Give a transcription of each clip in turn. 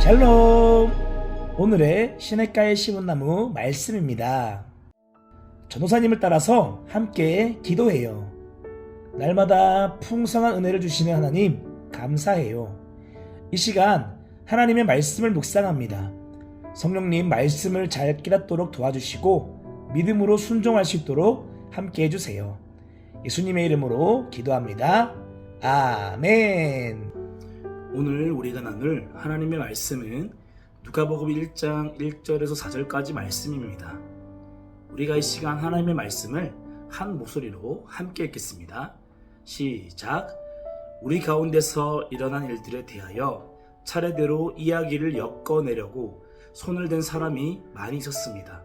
샬롬! 오늘의 시냇가에 심은 나무 말씀입니다. 전도사님을 따라서 함께 기도해요. 날마다 풍성한 은혜를 주시는 하나님 감사해요. 이 시간 하나님의 말씀을 묵상합니다. 성령님 말씀을 잘 깨닫도록 도와주시고 믿음으로 순종할 수 있도록 함께 해주세요. 예수님의 이름으로 기도합니다. 아멘. 오늘 우리가 나눌 하나님의 말씀은 누가복음 1장 1절에서 4절까지 말씀입니다. 우리가 이 시간 하나님의 말씀을 한 목소리로 함께 읽겠습니다. 시작. 우리 가운데서 일어난 일들에 대하여 차례대로 이야기를 엮어내려고 손을 댄 사람이 많이 있었습니다.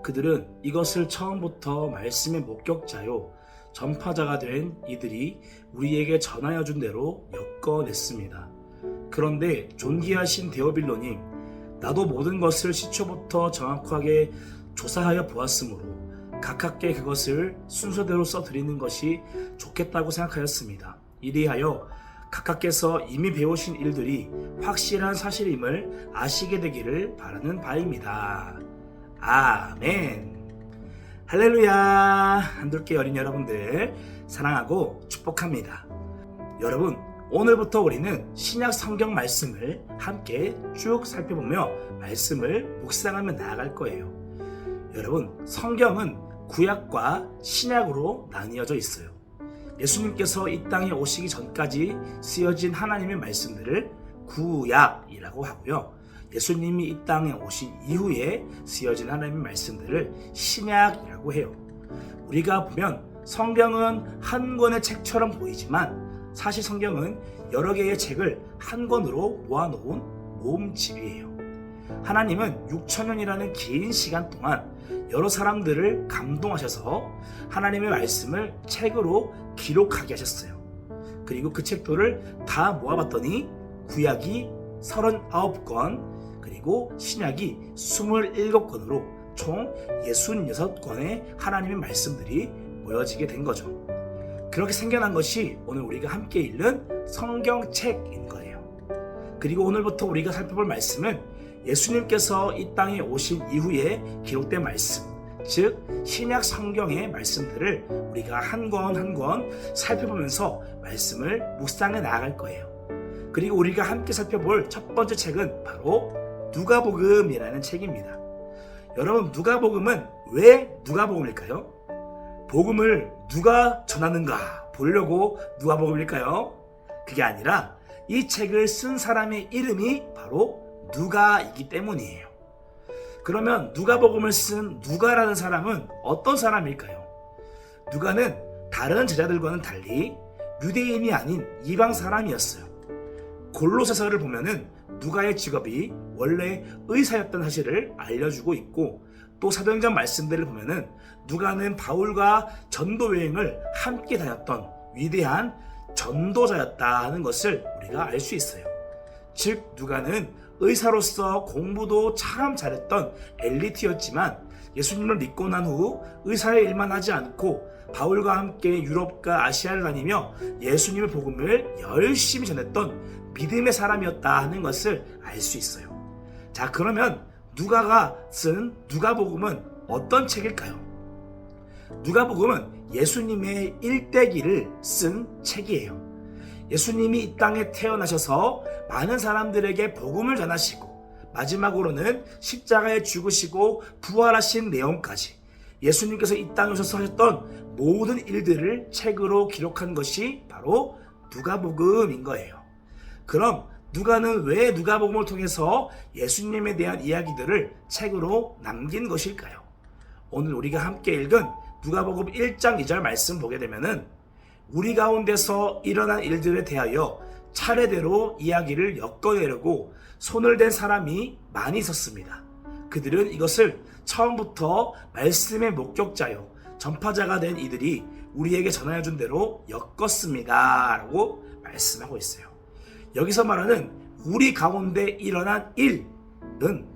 그들은 이것을 처음부터 말씀의 목격자요 전파자가 된 이들이 우리에게 전하여 준 대로 엮어냈습니다. 그런데 존귀하신 데오빌로님, 나도 모든 것을 시초부터 정확하게 조사하여 보았으므로 가깝게 그것을 순서대로 써드리는 것이 좋겠다고 생각하였습니다. 이리하여 각각께서 이미 배우신 일들이 확실한 사실임을 아시게 되기를 바라는 바입니다. 아멘. 할렐루야. 한둘께 어린 여러분들 사랑하고 축복합니다. 여러분, 오늘부터 우리는 신약 성경 말씀을 함께 쭉 살펴보며 말씀을 묵상하며 나아갈 거예요. 여러분, 성경은 구약과 신약으로 나뉘어져 있어요. 예수님께서 이 땅에 오시기 전까지 쓰여진 하나님의 말씀들을 구약이라고 하고요. 예수님이 이 땅에 오신 이후에 쓰여진 하나님의 말씀들을 신약이라고 해요. 우리가 보면 성경은 한 권의 책처럼 보이지만 사실 성경은 여러 개의 책을 한 권으로 모아놓은 모음집이에요. 하나님은 6천년이라는 긴 시간 동안 여러 사람들을 감동하셔서 하나님의 말씀을 책으로 기록하게 하셨어요. 그리고 그 책들을 다 모아봤더니 구약이 39권, 그리고 신약이 27권으로 총 66권의 하나님의 말씀들이 모여지게 된 거죠. 그렇게 생겨난 것이 오늘 우리가 함께 읽는 성경책인 거예요. 그리고 오늘부터 우리가 살펴볼 말씀은 예수님께서 이 땅에 오신 이후에 기록된 말씀, 즉 신약 성경의 말씀들을 우리가 한 권 한 권 살펴보면서 말씀을 묵상해 나아갈 거예요. 그리고 우리가 함께 살펴볼 첫 번째 책은 바로 누가복음이라는 책입니다. 여러분, 누가복음은 왜 누가복음일까요? 복음을 누가 전하는가 보려고 누가복음일까요? 그게 아니라 이 책을 쓴 사람의 이름이 바로 누가이기 때문이에요. 그러면 누가복음을 쓴 누가라는 사람은 어떤 사람일까요? 누가는 다른 제자들과는 달리 유대인이 아닌 이방 사람이었어요. 골로새서를 보면은 누가의 직업이 원래 의사였던 사실을 알려주고 있고, 또 사도행전 말씀들을 보면은 누가는 바울과 전도 여행을 함께 다녔던 위대한 전도자였다는 것을 우리가 알 수 있어요. 즉 누가는 의사로서 공부도 참 잘했던 엘리트였지만 예수님을 믿고 난 후 의사의 일만 하지 않고 바울과 함께 유럽과 아시아를 다니며 예수님의 복음을 열심히 전했던 믿음의 사람이었다는 것을 알 수 있어요. 자, 그러면 누가가 쓴 누가복음은 어떤 책일까요? 누가복음은 예수님의 일대기를 쓴 책이에요. 예수님이 이 땅에 태어나셔서 많은 사람들에게 복음을 전하시고 마지막으로는 십자가에 죽으시고 부활하신 내용까지 예수님께서 이 땅에 오셔서 하셨던 모든 일들을 책으로 기록한 것이 바로 누가복음인 거예요. 그럼 누가는 왜 누가복음을 통해서 예수님에 대한 이야기들을 책으로 남긴 것일까요? 오늘 우리가 함께 읽은 누가복음 1장 2절 말씀 보게 되면은 우리 가운데서 일어난 일들에 대하여 차례대로 이야기를 엮어내려고 손을 댄 사람이 많이 있었습니다. 그들은 이것을 처음부터 말씀의 목격자요 전파자가 된 이들이 우리에게 전하여 준 대로 엮었습니다 라고 말씀하고 있어요. 여기서 말하는 우리 가운데 일어난 일은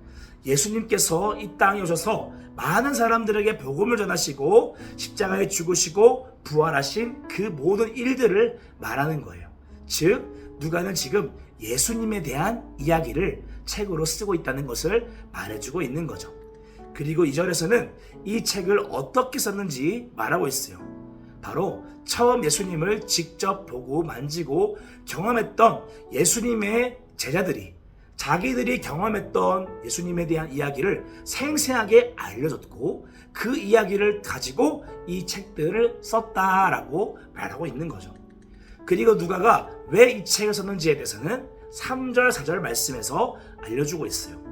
예수님께서 이 땅에 오셔서 많은 사람들에게 복음을 전하시고 십자가에 죽으시고 부활하신 그 모든 일들을 말하는 거예요. 즉 누가는 지금 예수님에 대한 이야기를 책으로 쓰고 있다는 것을 말해주고 있는 거죠. 그리고 2절에서는 이 책을 어떻게 썼는지 말하고 있어요. 바로 처음 예수님을 직접 보고 만지고 경험했던 예수님의 제자들이 자기들이 경험했던 예수님에 대한 이야기를 생생하게 알려줬고 그 이야기를 가지고 이 책들을 썼다라고 말하고 있는 거죠. 그리고 누가가 왜 이 책을 썼는지에 대해서는 3절, 4절 말씀에서 알려주고 있어요.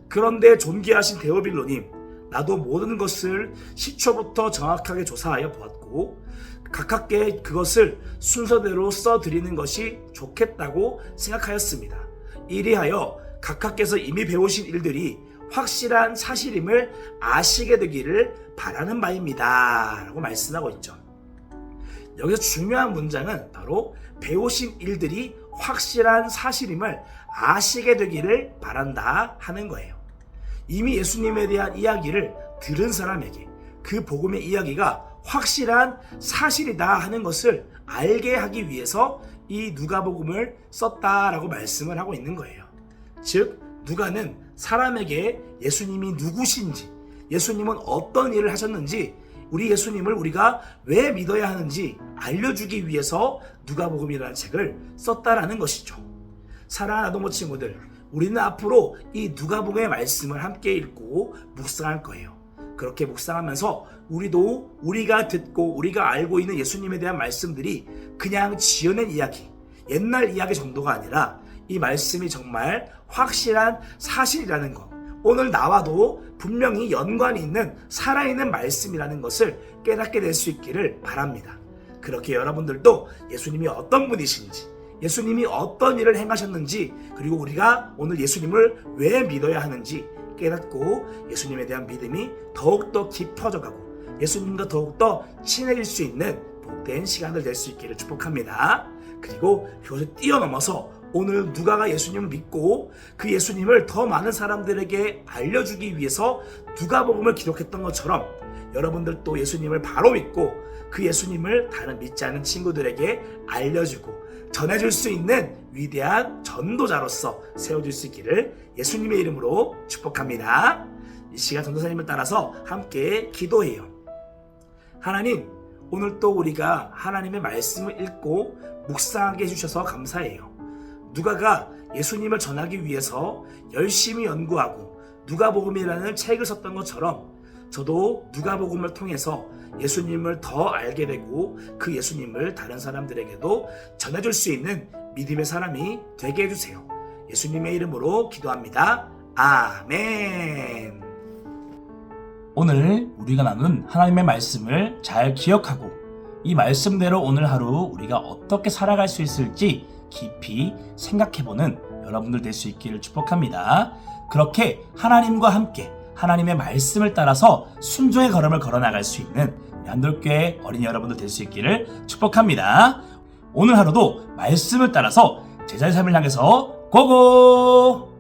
그런데 존귀하신 데오빌로님, 나도 모든 것을 시초부터 정확하게 조사하여 보았고 가깝게 그것을 순서대로 써드리는 것이 좋겠다고 생각하였습니다. 이리하여 각하께서 이미 배우신 일들이 확실한 사실임을 아시게 되기를 바라는 바입니다 라고 말씀하고 있죠. 여기서 중요한 문장은 바로 배우신 일들이 확실한 사실임을 아시게 되기를 바란다 하는 거예요. 이미 예수님에 대한 이야기를 들은 사람에게 그 복음의 이야기가 확실한 사실이다 하는 것을 알게 하기 위해서 이 누가복음을 썼다라고 말씀을 하고 있는 거예요. 즉 누가는 사람에게 예수님이 누구신지, 예수님은 어떤 일을 하셨는지, 우리 예수님을 우리가 왜 믿어야 하는지 알려주기 위해서 누가복음이라는 책을 썼다라는 것이죠. 사랑하는 아동부 친구들, 우리는 앞으로 이 누가복음의 말씀을 함께 읽고 묵상할 거예요. 그렇게 묵상하면서 우리도 우리가 듣고 우리가 알고 있는 예수님에 대한 말씀들이 그냥 지어낸 이야기, 옛날 이야기 정도가 아니라 이 말씀이 정말 확실한 사실이라는 것, 오늘 나와도 분명히 연관이 있는 살아있는 말씀이라는 것을 깨닫게 될 수 있기를 바랍니다. 그렇게 여러분들도 예수님이 어떤 분이신지, 예수님이 어떤 일을 행하셨는지, 그리고 우리가 오늘 예수님을 왜 믿어야 하는지 깨닫고 예수님에 대한 믿음이 더욱더 깊어져가고 예수님과 더욱더 친해질 수 있는 복된 시간을 될 수 있기를 축복합니다. 그리고 그것을 뛰어넘어서 오늘 누가가 예수님을 믿고 그 예수님을 더 많은 사람들에게 알려주기 위해서 누가복음을 기록했던 것처럼 여러분들도 예수님을 바로 믿고 그 예수님을 다른 믿지 않는 친구들에게 알려주고 전해줄 수 있는 위대한 전도자로서 세워질 수 있기를 예수님의 이름으로 축복합니다. 이 시간 전도사님을 따라서 함께 기도해요. 하나님, 오늘 또 우리가 하나님의 말씀을 읽고 묵상하게 해주셔서 감사해요. 누가가 예수님을 전하기 위해서 열심히 연구하고 누가복음이라는 책을 썼던 것처럼 저도 누가복음을 통해서 예수님을 더 알게 되고 그 예수님을 다른 사람들에게도 전해줄 수 있는 믿음의 사람이 되게 해주세요. 예수님의 이름으로 기도합니다. 아멘. 오늘 우리가 나눈 하나님의 말씀을 잘 기억하고 이 말씀대로 오늘 하루 우리가 어떻게 살아갈 수 있을지 깊이 생각해보는 여러분들 될 수 있기를 축복합니다. 그렇게 하나님과 함께 하나님의 말씀을 따라서 순종의 걸음을 걸어나갈 수 있는 한돌교회 어린이 여러분들 될 수 있기를 축복합니다. 오늘 하루도 말씀을 따라서 제자의 삶을 향해서 고고!